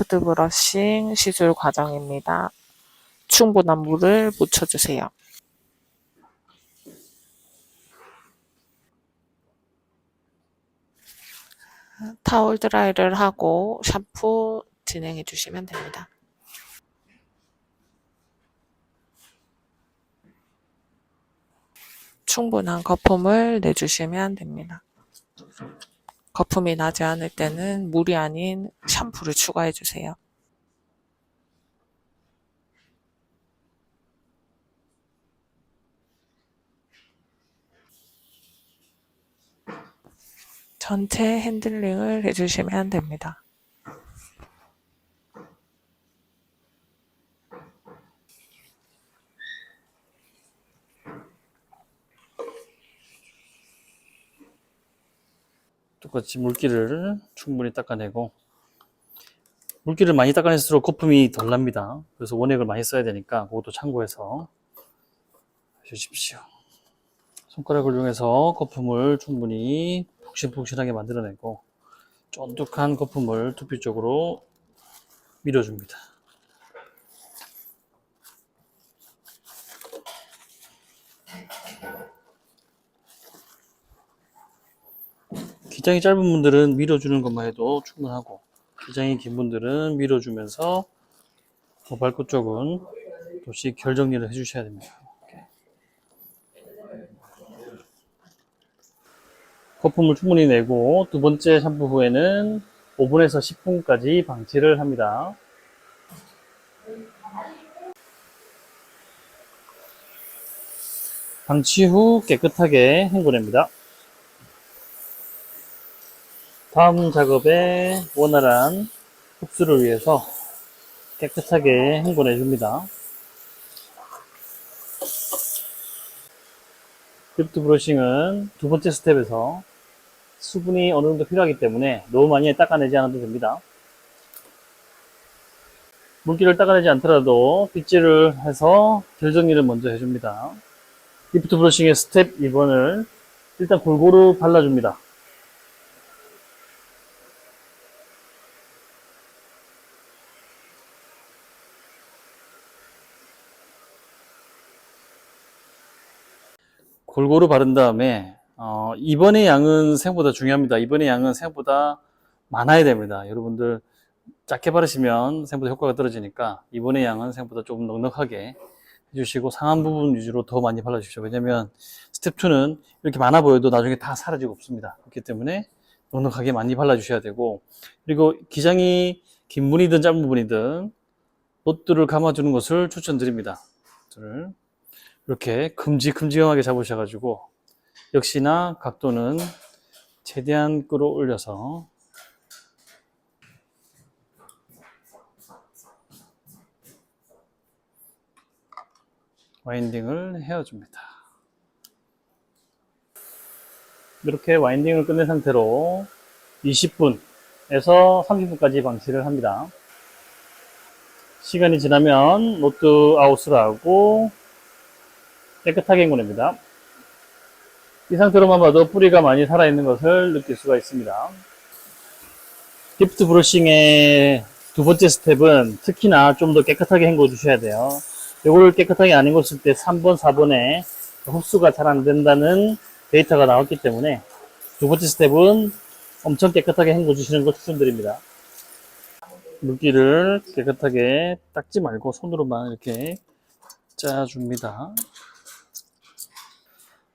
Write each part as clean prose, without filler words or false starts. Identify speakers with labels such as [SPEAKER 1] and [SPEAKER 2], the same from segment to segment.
[SPEAKER 1] 리프트 브러싱 시술 과정입니다. 충분한 물을 묻혀주세요. 타올 드라이를 하고 샴푸 진행해 주시면 됩니다. 충분한 거품을 내주시면 됩니다. 거품이 나지 않을 때는 물이 아닌 샴푸를 추가해 주세요. 전체 핸들링을 해주시면 됩니다.
[SPEAKER 2] 똑같이 물기를 충분히 닦아내고, 물기를 많이 닦아낼수록 거품이 덜 납니다. 그래서 원액을 많이 써야 되니까 그것도 참고해서 해주십시오. 손가락을 이용해서 거품을 충분히 푹신푹신하게 만들어내고 쫀득한 거품을 두피 쪽으로 밀어줍니다. 기장이 짧은 분들은 밀어주는 것만 해도 충분하고, 기장이 긴 분들은 밀어주면서 발끝 쪽은 도씩 결 정리를 해주셔야 됩니다. 거품을 충분히 내고 두 번째 샴푸 후에는 5분에서 10분까지 방치를 합니다. 방치 후 깨끗하게 헹궈냅니다. 다음 작업에 원활한 흡수를 위해서 깨끗하게 헹궈내 줍니다. 리프트 브러싱은 두 번째 스텝에서 수분이 어느 정도 필요하기 때문에 너무 많이 닦아내지 않아도 됩니다. 물기를 닦아내지 않더라도 빗질을 해서 결 정리를 먼저 해줍니다. 리프트 브러싱의 스텝 2번을 일단 골고루 발라줍니다. 골고루 바른 다음에 이번의 양은 생각보다 중요합니다. 이번의 양은 생각보다 많아야 됩니다. 여러분들 작게 바르시면 생각보다 효과가 떨어지니까 이번의 양은 생각보다 조금 넉넉하게 해주시고 상한 부분 위주로 더 많이 발라주십시오. 왜냐면 스텝 2는 이렇게 많아 보여도 나중에 다 사라지고 없습니다. 그렇기 때문에 넉넉하게 많이 발라주셔야 되고, 그리고 기장이 긴 분이든 짧은 분이든 롯들을 감아주는 것을 추천드립니다. 이렇게 큼직큼직하게 잡으셔가지고 역시나 각도는 최대한 끌어올려서 와인딩을 헤어줍니다. 이렇게 와인딩을 끝낸 상태로 20분에서 30분까지 방치를 합니다. 시간이 지나면 로트 아웃을 하고 깨끗하게 헹궈냅니다. 이 상태로만 봐도 뿌리가 많이 살아있는 것을 느낄 수가 있습니다. 리프트 브러싱의 두 번째 스텝은 특히나 좀 더 깨끗하게 헹궈 주셔야 돼요. 이거를 깨끗하게 안 헹궜을 때 3번, 4번에 흡수가 잘 안 된다는 데이터가 나왔기 때문에 두 번째 스텝은 엄청 깨끗하게 헹궈 주시는 걸 추천드립니다. 물기를 깨끗하게 닦지 말고 손으로만 이렇게 짜줍니다.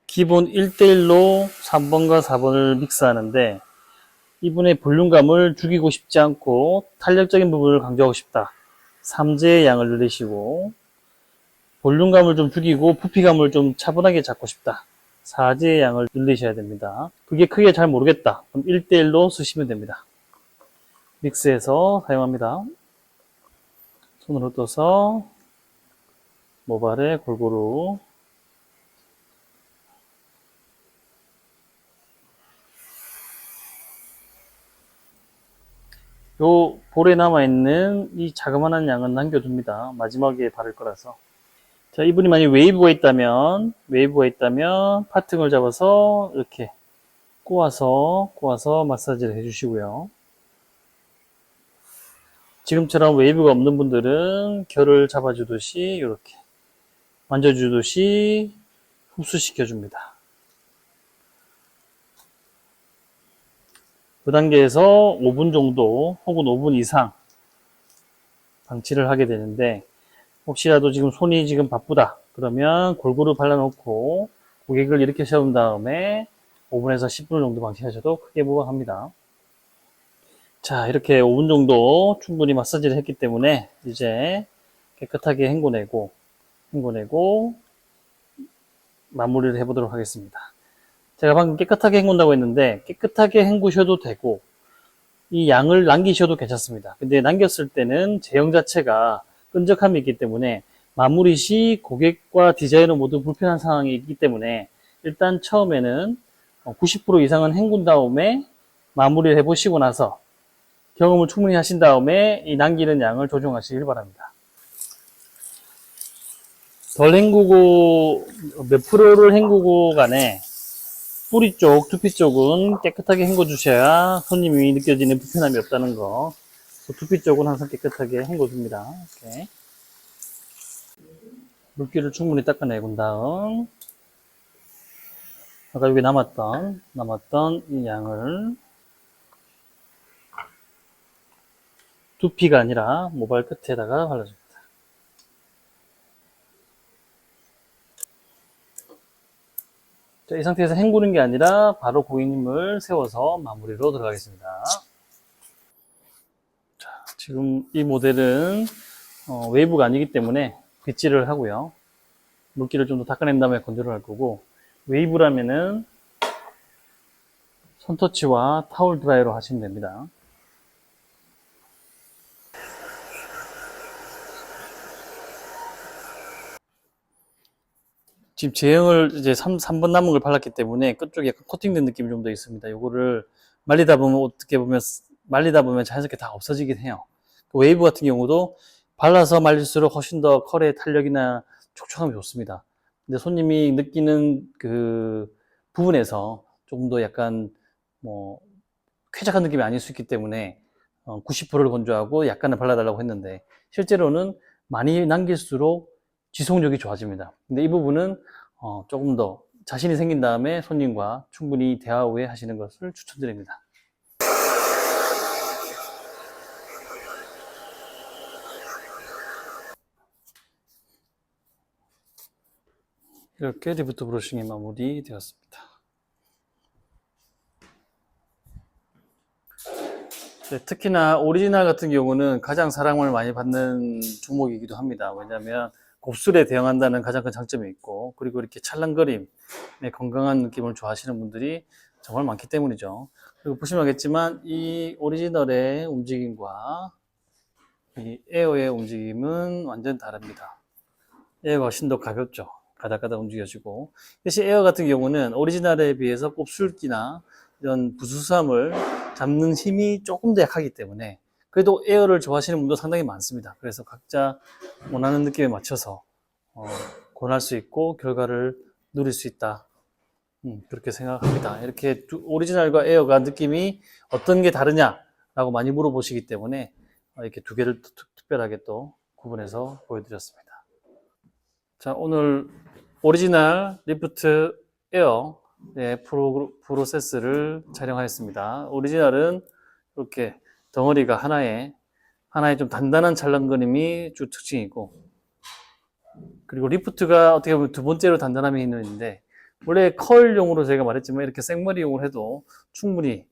[SPEAKER 2] 기본 1대1로 3번과 4번을 믹스하는데, 이분의 볼륨감을 죽이고 싶지 않고 탄력적인 부분을 강조하고 싶다. 3제의 양을 늘리시고, 볼륨감을 좀 죽이고 부피감을 좀 차분하게 잡고 싶다. 4제의 양을 늘리셔야 됩니다. 그게 크게 잘 모르겠다. 그럼 1대1로 쓰시면 됩니다. 믹스해서 사용합니다. 손으로 떠서 모발에 골고루 요 볼에 남아있는 이 자그마한 양은 남겨둡니다. 마지막에 바를 거라서. 자, 이분이 만약 웨이브가 있다면 파팅을 잡아서 이렇게 꼬아서 마사지를 해주시고요. 지금처럼 웨이브가 없는 분들은 결을 잡아주듯이 이렇게 만져주듯이 흡수시켜줍니다. 그 단계에서 5분 정도 혹은 5분 이상 방치를 하게 되는데, 혹시라도 지금 손이 지금 바쁘다 그러면 골고루 발라놓고 고객을 이렇게 세운 다음에 5분에서 10분 정도 방치하셔도 크게 무방합니다. 자, 이렇게 5분 정도 충분히 마사지를 했기 때문에 이제 깨끗하게 헹궈내고 마무리를 해보도록 하겠습니다. 제가 방금 깨끗하게 헹군다고 했는데 깨끗하게 헹구셔도 되고 이 양을 남기셔도 괜찮습니다. 근데 남겼을 때는 제형 자체가 끈적함이 있기 때문에 마무리 시 고객과 디자이너 모두 불편한 상황이 있기 때문에 일단 처음에는 90% 이상은 헹군 다음에 마무리를 해보시고 나서 경험을 충분히 하신 다음에 이 남기는 양을 조정하시길 바랍니다. 덜 헹구고 몇 프로를 헹구고 간에 뿌리 쪽, 두피 쪽은 깨끗하게 헹궈 주셔야 손님이 느껴지는 불편함이 없다는 거. 두피 쪽은 항상 깨끗하게 헹궈 줍니다. 이렇게 물기를 충분히 닦아내고 다음 아까 여기 남았던 이 양을 두피가 아니라 모발 끝에다가 발라줍니다. 자, 이 상태에서 헹구는 게 아니라 바로 고객님을 세워서 마무리로 들어가겠습니다. 자, 지금 이 모델은 웨이브가 아니기 때문에 빗질을 하고요. 물기를 좀 더 닦아낸 다음에 건조를 할 거고, 웨이브라면은 손터치와 타올 드라이로 하시면 됩니다. 지금 제형을 이제 3번 남은 걸 발랐기 때문에 끝쪽에 약간 코팅된 느낌이 좀 더 있습니다. 요거를 말리다 보면 자연스럽게 다 없어지긴 해요. 웨이브 같은 경우도 발라서 말릴수록 훨씬 더 컬의 탄력이나 촉촉함이 좋습니다. 근데 손님이 느끼는 그 부분에서 조금 더 약간 쾌적한 느낌이 아닐 수 있기 때문에 90%를 건조하고 약간은 발라달라고 했는데, 실제로는 많이 남길수록 지속력이 좋아집니다. 근데 이 부분은 조금 더 자신이 생긴 다음에 손님과 충분히 대화 후에 하시는 것을 추천드립니다. 이렇게 리프트 브러싱이 마무리 되었습니다. 네, 특히나 오리지널 같은 경우는 가장 사랑을 많이 받는 종목이기도 합니다. 왜냐하면 곱슬에 대응한다는 가장 큰 장점이 있고, 그리고 이렇게 찰랑거림의 건강한 느낌을 좋아하시는 분들이 정말 많기 때문이죠. 그리고 보시면 알겠지만 이 오리지널의 움직임과 이 에어의 움직임은 완전 다릅니다. 에어가 훨씬 더 가볍죠. 가닥가닥 움직여지고, 대신 에어 같은 경우는 오리지널에 비해서 곱슬기나 이런 부수sam을 잡는 힘이 조금 더 약하기 때문에 그래도 에어를 좋아하시는 분도 상당히 많습니다. 그래서 각자 원하는 느낌에 맞춰서 권할 수 있고 결과를 누릴 수 있다, 그렇게 생각합니다. 이렇게 오리지널과 에어가 느낌이 어떤 게 다르냐라고 많이 물어보시기 때문에 이렇게 두 개를 특별하게 또 구분해서 보여드렸습니다. 자, 오늘 오리지널 리프트 에어 프로세스를 촬영하였습니다. 오리지널은 이렇게 덩어리가 하나에 좀 단단한 찰랑거림이 주 특징이고, 그리고 리프트가 어떻게 보면 두 번째로 단단함이 있는데, 원래 컬용으로 제가 말했지만 이렇게 생머리용으로 해도 충분히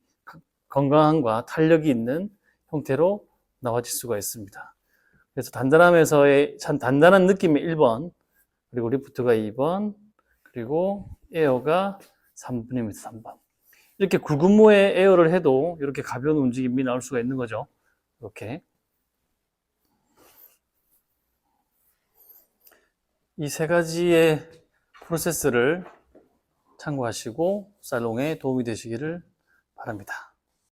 [SPEAKER 2] 건강함과 탄력이 있는 형태로 나와질 수가 있습니다. 그래서 단단함에서의 참 단단한 느낌의 1번, 그리고 리프트가 2번, 그리고 에어가 3번입니다. 3번. 이렇게 굵은 모의 에어를 해도 이렇게 가벼운 움직임이 나올 수가 있는 거죠. 이렇게. 이 세 가지의 프로세스를 참고하시고 살롱에 도움이 되시기를 바랍니다.